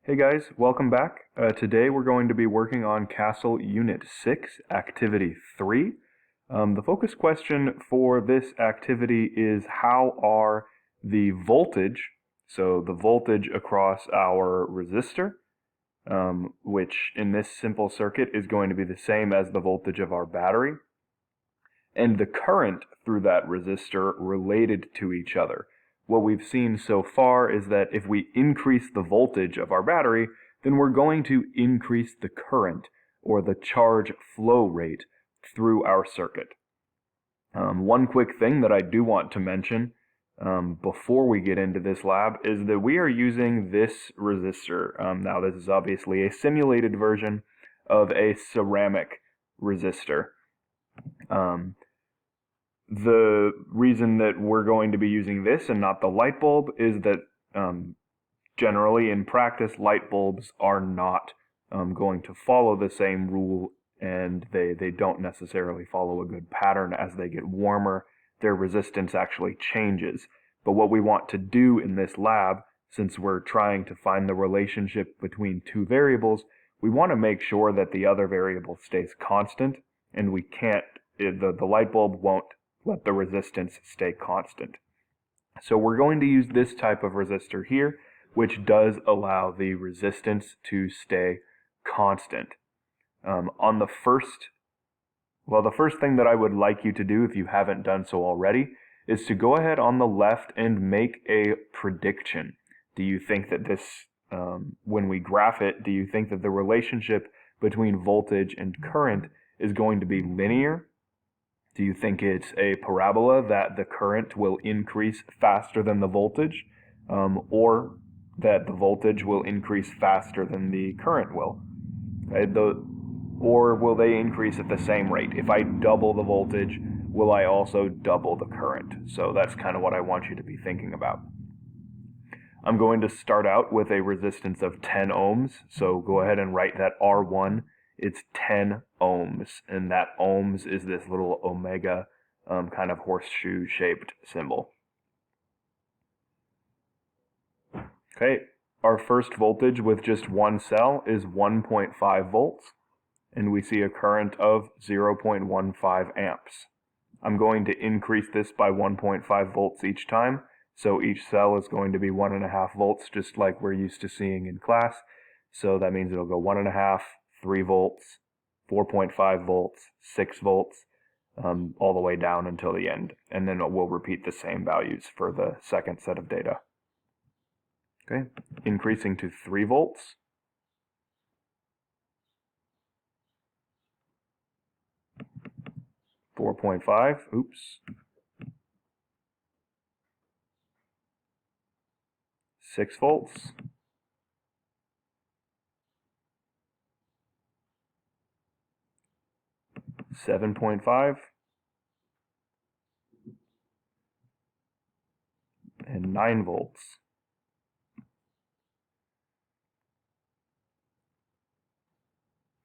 Hey guys, welcome back. Today we're going to be working on CASTLE Unit 6, Activity 3. The focus question for this activity is how are the voltage, so the voltage across our resistor, which in this simple circuit is going to be the same as the voltage of our battery, and the current through that resistor related to each other. What we've seen so far is that if we increase the voltage of our battery, then we're going to increase the current, or the charge flow rate, through our circuit. One quick thing that I do want to mention before we get into this lab is that we are using this resistor. Now this is obviously a simulated version of a ceramic resistor. The reason that we're going to be using this and not the light bulb is that generally in practice light bulbs are not going to follow the same rule, and they don't necessarily follow a good pattern. As they get warmer, their resistance actually changes. But what we want to do in this lab, since we're trying to find the relationship between two variables, we want to make sure that the other variable stays constant, and we can't, the light bulb won't let the resistance stay constant. So we're going to use this type of resistor here, which does allow the resistance to stay constant. The first thing that I would like you to do, if you haven't done so already, is to go ahead on the left and make a prediction. Do you think that this, when we graph it, do you think that the relationship between voltage and current is going to be linear? Do you think it's a parabola that the current will increase faster than the voltage, or that the voltage will increase faster than the current will? Or will they increase at the same rate? If I double the voltage, will I also double the current? So that's kind of what I want you to be thinking about. I'm going to start out with a resistance of 10 ohms, so go ahead and write that R1. It's 10 ohms, and that ohms is this little omega kind of horseshoe-shaped symbol. Okay, our first voltage with just one cell is 1.5 volts, and we see a current of 0.15 amps. I'm going to increase this by 1.5 volts each time, so each cell is going to be 1.5 volts, just like we're used to seeing in class. So that means it'll go 1.5, 3 volts, 4.5 volts, 6 volts, all the way down until the end. And then we'll repeat the same values for the second set of data. Okay, increasing to 3 volts. .5, oops. 6 volts. 7.5, and 9 volts.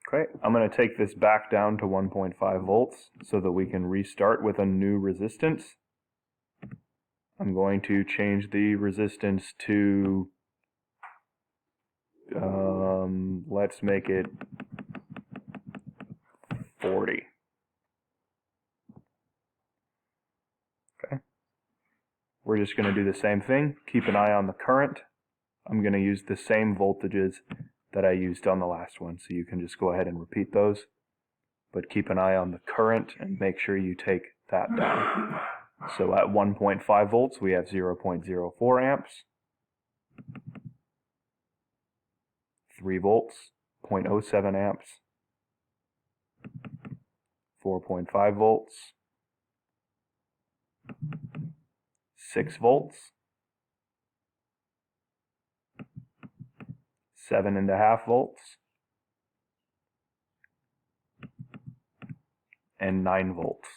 Okay, I'm going to take this back down to 1.5 volts so that we can restart with a new resistance. I'm going to change the resistance to, let's make it 40. We're just going to do the same thing. Keep an eye on the current. I'm going to use the same voltages that I used on the last one, so you can just go ahead and repeat those. But keep an eye on the current and make sure you take that down. So at 1.5 volts, we have 0.04 amps. 3 volts, 0.07 amps. 4.5 volts. 6 volts, 7.5 volts, and 9 volts.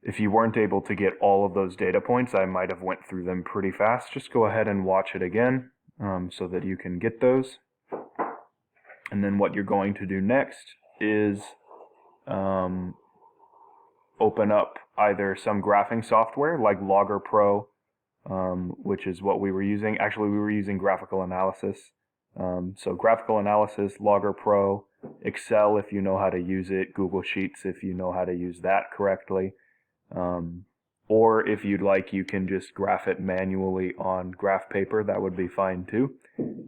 If you weren't able to get all of those data points, I might have went through them pretty fast. Just go ahead and watch it again so that you can get those. And then what you're going to do next is open up either some graphing software like Logger Pro which is what we were using. Actually, we were using graphical analysis. So graphical analysis, Logger Pro, Excel if you know how to use it, Google Sheets if you know how to use that correctly. Or if you'd like, you can just graph it manually on graph paper. That would be fine too.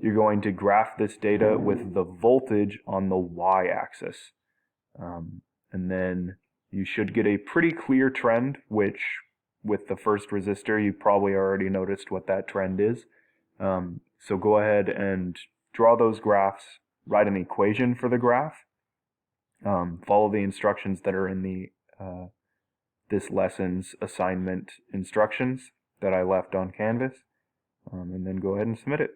You're going to graph this data with the voltage on the y-axis. And then you should get a pretty clear trend, which with the first resistor, you probably already noticed what that trend is. So go ahead and draw those graphs, write an equation for the graph, follow the instructions that are in the this lesson's assignment instructions that I left on Canvas, and then go ahead and submit it.